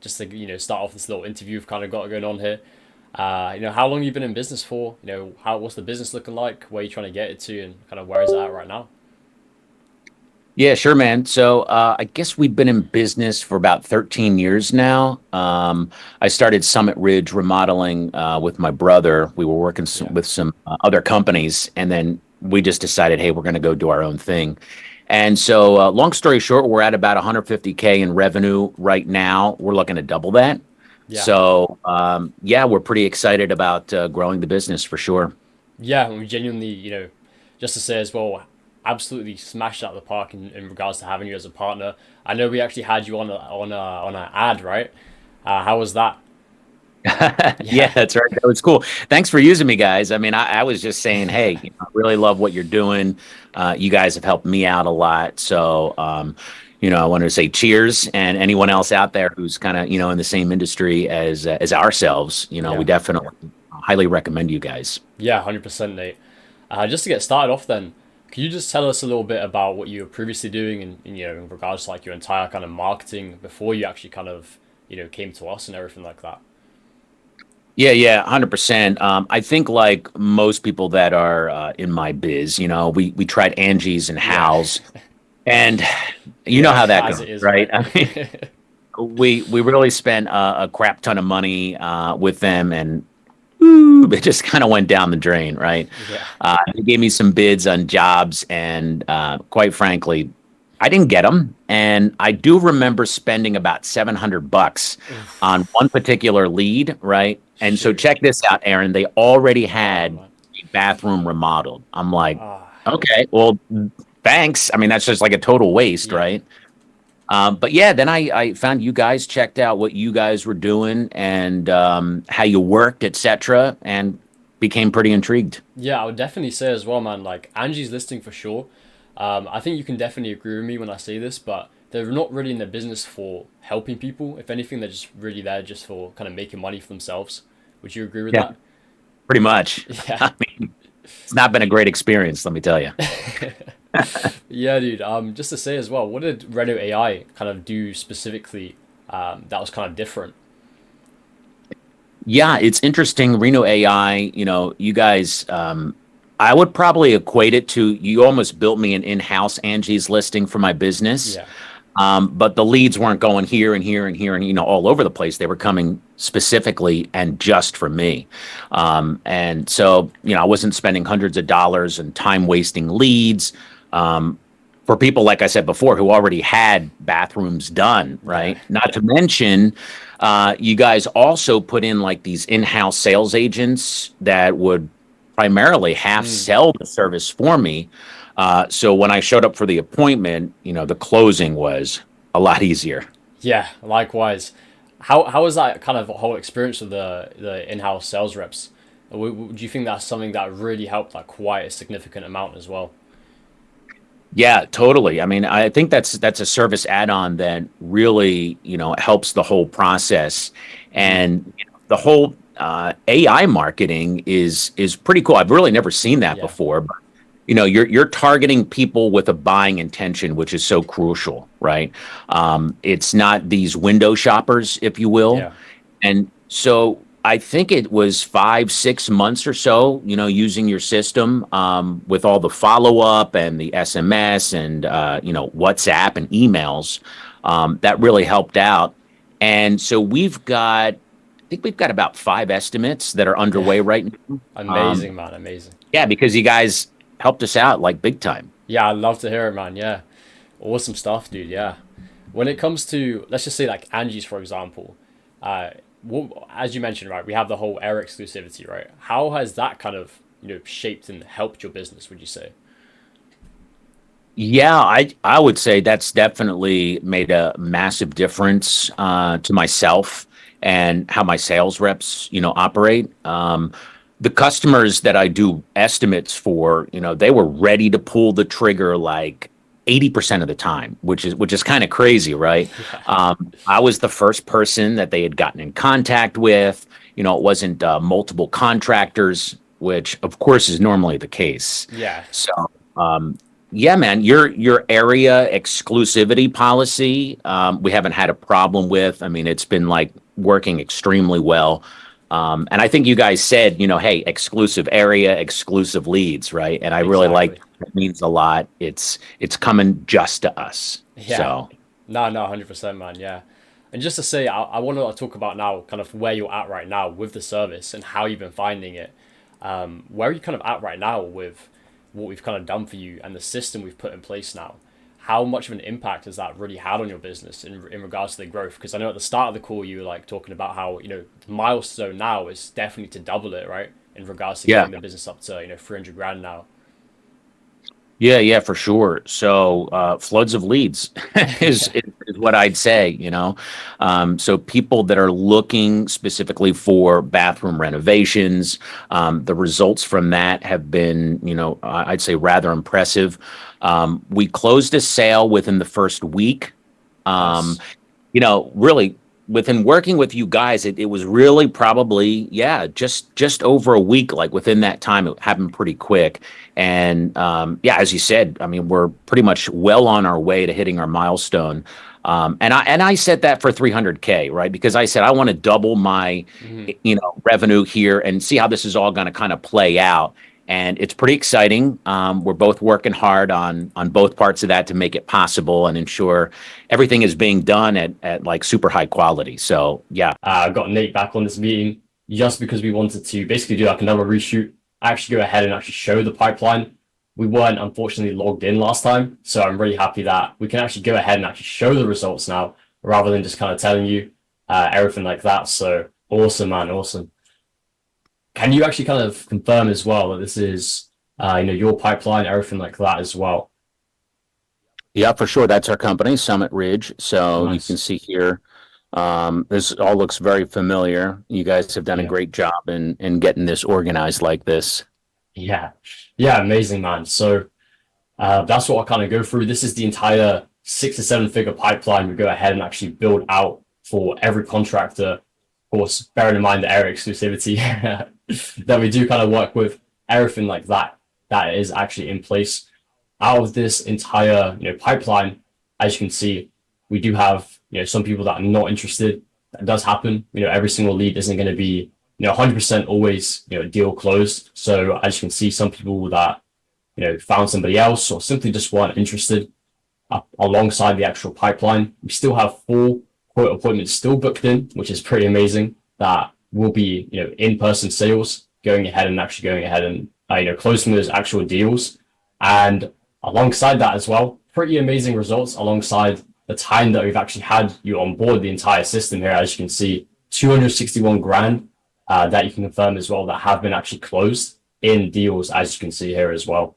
just to start off this little interview we've kind of got going on here. How long you been in business for? What's the business looking like? Where you trying to get it to, and kind of where is it at right now? Yeah, sure, man. So I guess we've been in business for about 13 years now. I started Summit Ridge Remodeling with my brother. We were working Yeah, with some other companies, and then we just decided, hey, we're going to go do our own thing. And so, long story short, we're at about 150K in revenue right now. We're looking to double that. yeah, So, yeah, we're pretty excited about growing the business for sure. yeah. And we genuinely, just to say as well, absolutely smashed out of the park in regards to having you as a partner. I know we actually had you on an ad, right? How was that? Yeah, Yeah, that's right. That was cool. Thanks for using me, guys. I mean, I was just saying, hey, I really love what you're doing. You guys have helped me out a lot. So, I wanted to say cheers, and anyone yeah, else out there who's kind of, in the same industry as ourselves, we yeah, definitely highly recommend you guys. 100%, Nate. Just to get started off, then, can you just tell us a little bit about what you were previously doing, in regards to like your entire kind of marketing before you actually kind of came to us and everything like that? Yeah, yeah, 100%. I think like most people that are in my biz, we tried Angie's and Yeah, Hal's, and you know yeah, how that as goes, it is, right? right? I mean, we really spent a crap ton of money with them, and it just kind of went down the drain, right? Yeah. They gave me some bids on jobs, and quite frankly, I didn't get them. And I do remember spending about $700 Oof, on one particular lead, right? And so shoot. check this out, Aaron. They already Oh had man. a bathroom remodeled. I'm like, Ah, okay, well, thanks. I mean, that's just like a total waste, yeah. right? But yeah, then I found you guys, checked out what you guys were doing and how you worked, etc., and became pretty intrigued. Yeah, I would definitely say as well, man. Like Angie's listing for sure. I think you can definitely agree with me when I say this, but they're not really in the business for helping people. If anything, they're just really there just for kind of making money for themselves. Would you agree with Yeah, that? pretty much. Yeah. I mean, it's not been a great experience, let me tell you. Yeah, dude. Just to say as well, what did Reno AI kind of do specifically? That was kind of different. Yeah, it's interesting. Reno AI, you guys, I would probably equate it to you almost built me an in-house Angie's listing for my business. Yeah. But the leads weren't going here and here and here and all over the place. They were coming specifically and just for me. And so, I wasn't spending hundreds of dollars and time wasting leads for people, like I said before, who already had bathrooms done, Yeah. right? Not to mention, you guys also put in like these in-house sales agents that would primarily half Mm. sell the service for me. So when I showed up for the appointment, the closing was a lot easier. Yeah. Likewise. How was that kind of whole experience with the in-house sales reps? Do you think that's something that really helped like quite a significant amount as well? Yeah, totally. I mean, I think that's a service add-on that really, helps the whole process, Mm. and the whole AI marketing is pretty cool. I've really never seen that Yeah. before, but you're targeting people with a buying intention, which is so crucial, right? It's not these window shoppers, if you will. Yeah. And so I think it was 5, 6 months or so, using your system with all the follow up and the SMS and WhatsApp and emails that really helped out. And so I think we've got about 5 estimates that are Yeah. underway right now. Amazing, man. Amazing. Yeah, because you guys helped us out like big time. Yeah, I'd love to hear it, man. Yeah. Awesome stuff, dude. Yeah. When it comes to, let's just say like Angie's, for example, uh, as you mentioned, right, we have the whole air exclusivity, right? How has that kind of, shaped and helped your business, would you say? Yeah, I would say that's definitely made a massive difference to myself and how my sales reps, operate. The customers that I do estimates for, they were ready to pull the trigger like 80% of the time, which is kind of crazy, right? Yeah. I was the first person that they had gotten in contact with. It wasn't multiple contractors, which of course is normally the case. Yeah. So, um, Yeah, man, your area exclusivity policy, we haven't had a problem with. I mean, it's been like working extremely well. And I think you guys said, hey, exclusive area, exclusive leads, right? And I really like Exactly. that means a lot. It's coming just to us. Yeah. So No, no, 100%, man. Yeah. And just to say, I want to talk about now kind of where you're at right now with the service and how you've been finding it. Where are you kind of at right now with what we've kind of done for you and the system we've put in place now? How much of an impact has that really had on your business in regards to the growth? Because I know at the start of the call you were like talking about how, the milestone now is definitely to double it, right? In regards to yeah. getting the business up to, 300 grand now. Yeah, yeah, for sure. So, floods of leads is, Yeah. is what I'd say. So people that are looking specifically for bathroom renovations, the results from that have been, I'd say rather impressive. We closed a sale within the first week. Um, Nice. really within working with you guys, it was really probably, yeah, just over a week, like within that time, it happened pretty quick. And yeah, as you said, I mean, we're pretty much well on our way to hitting our milestone. And I set that for 300K, right? Because I said I want to double my, Mhm. revenue here and see how this is all going to kind of play out. And it's pretty exciting. We're both working hard on both parts of that to make it possible and ensure everything is being done at like super high quality. So yeah, Got Nate back on this meeting just because we wanted to basically do like another reshoot, actually go ahead and actually show the pipeline. We weren't unfortunately logged in last time, so I'm really happy that we can actually go ahead and actually show the results now rather than just kind of telling you everything like that. So awesome, man, awesome. Can you actually kind of confirm as well that this is your pipeline, everything like that as well? yeah, for sure. That's our company, Summit Ridge. So you can Nice. see here, this all looks very familiar. You guys have done a Yeah. great job in getting this organized like this. Yeah. Yeah, amazing, man. So that's what I kind of go through. This is the entire 6 to 7 figure pipeline we go ahead and actually build out for every contractor. Of course, bearing in mind the area exclusivity that we do kind of work with, everything like that that is actually in place. Out of this entire pipeline, as you can see, we do have some people that are not interested. That does happen. Every single lead isn't going to be 100% always deal closed. So as you can see, some people that found somebody else or simply just weren't interested alongside the actual pipeline. We still have 4 quote appointments still booked in, which is pretty amazing. That will be, in-person sales going ahead and actually going ahead and, closing those actual deals. And alongside that as well, pretty amazing results alongside the time that we've actually had you on board the entire system here. As you can see, 261 grand that you can confirm as well that have been actually closed in deals, as you can see here as well.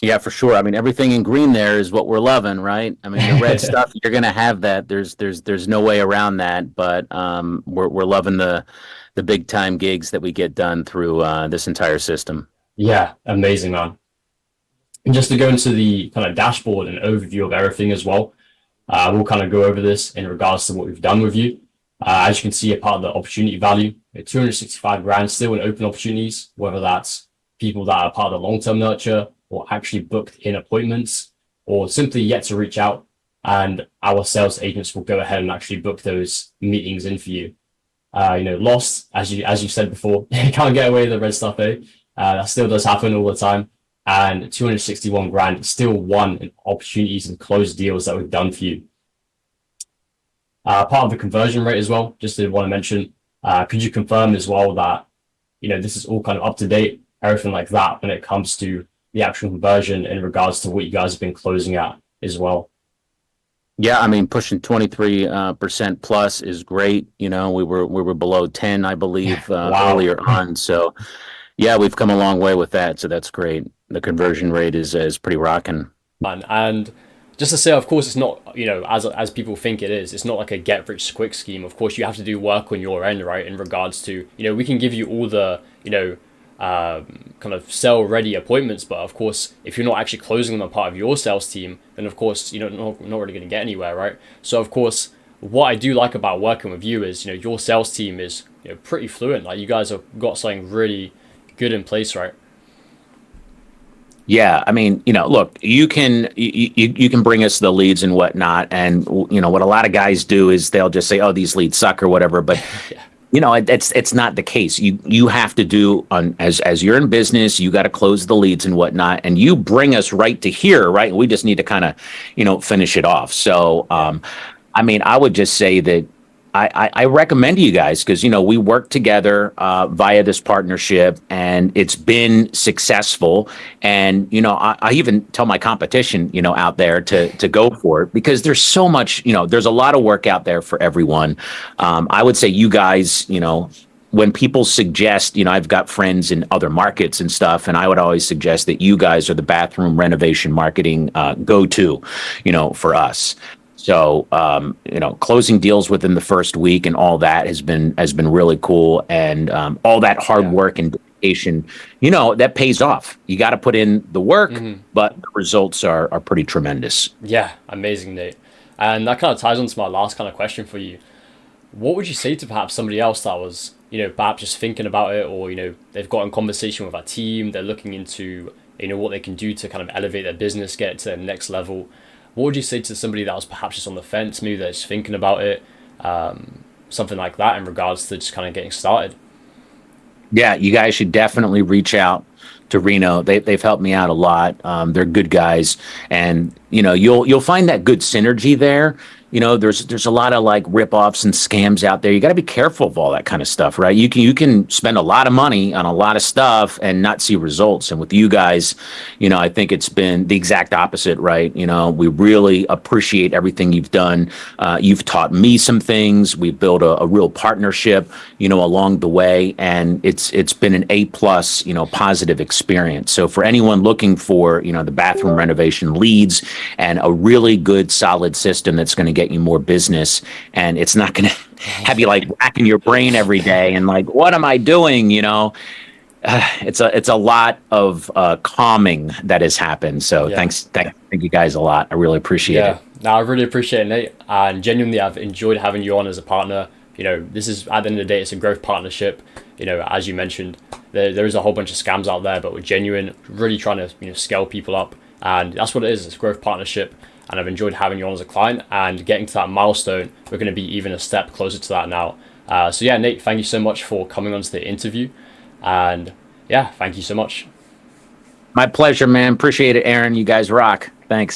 Yeah, for sure. I mean, everything in green there is what we're loving, right? I mean, the red stuff, you're gonna have that. There's no way around that. But we're loving the big time gigs that we get done through this entire system. Yeah, amazing, man. And just to go into the kind of dashboard and overview of everything as well, we'll kind of go over this in regards to what we've done with you. As you can see, a part of the opportunity value, 265 grand still in open opportunities, whether that's people that are part of the long-term nurture or actually booked in appointments or simply yet to reach out. And our sales agents will go ahead and actually book those meetings in for you. Lost, as you said before, you can't get away with the red stuff, eh? That still does happen all the time. And 261 grand still won in opportunities and closed deals that we've done for you. Part of the conversion rate as well, just did want to mention, could you confirm as well that, this is all kind of up to date, everything like that when it comes to the actual conversion in regards to what you guys have been closing at as well? Yeah, I mean, pushing 23% plus is great. We were below 10, I believe, Wow. earlier on. So yeah, we've come a long way with that. So that's great. The conversion rate is pretty rocking. And just to say, of course, it's not as people think it is. It's not like a get rich quick scheme. Of course, you have to do work on your end, right? In regards to we can give you all the kind of sell ready appointments, but of course, if you're not actually closing them a part of your sales team, then of course not really going to get anywhere, right? So of course, what I do like about working with you is your sales team is pretty fluent. Like you guys have got something really good in place, right? Yeah, I mean, look, you can bring us the leads and whatnot, and what a lot of guys do is they'll just say, "Oh, these leads suck" or whatever. But Yeah. it's not the case. You have to do on as you're in business, you got to close the leads and whatnot, and you bring us right to here, right? We just need to kind of finish it off. So Yeah. I mean, I would just say that I recommend you guys because we work together via this partnership, and it's been successful. And I even tell my competition, out there to go for it because there's so much. There's a lot of work out there for everyone. I would say you guys, when people suggest, I've got friends in other markets and stuff, and I would always suggest that you guys are the bathroom renovation marketing go-to, for us. So, closing deals within the first week and all that has been really cool, and all that hard Yeah. work and dedication, that pays off. You got to put in the work, Hmm. but the results are pretty tremendous. Yeah. Amazing, Nate. And that kind of ties on to my last kind of question for you. What would you say to perhaps somebody else that was, perhaps just thinking about it, or, they've got in conversation with our team, they're looking into, what they can do to kind of elevate their business, get it to the next level. What would you say to somebody that was perhaps just on the fence, maybe they're just thinking about it, something like that in regards to just kind of getting started? Yeah, you guys should definitely reach out to Reno. They've helped me out a lot. They're good guys, and you'll find that good synergy there. There's a lot of like rip-offs and scams out there. You got to be careful of all that kind of stuff, right? You can spend a lot of money on a lot of stuff and not see results. And with you guys, I think it's been the exact opposite, right? We really appreciate everything you've done. You've taught me some things. We've built a real partnership, along the way, and it's been an A plus, positive experience. So for anyone looking for, the bathroom renovation leads and a really good solid system that's going to get you more business, and it's not going to have you like racking your brain every day and like, what am I doing? It's a lot of calming that has happened. So Yeah. thank you guys a lot. I really appreciate it. Yeah. Now I really appreciate it, Nate, and genuinely I've enjoyed having you on as a partner. This is at the end of the day, it's a growth partnership. As you mentioned, there is a whole bunch of scams out there, but we're genuine, really trying to scale people up, and that's what it is. It's a growth partnership, and I've enjoyed having you on as a client and getting to that milestone. We're going to be even a step closer to that now. So yeah, Nate, thank you so much for coming on to the interview, and yeah, thank you so much. My pleasure, man. Appreciate it, Aaron. You guys rock. Thanks.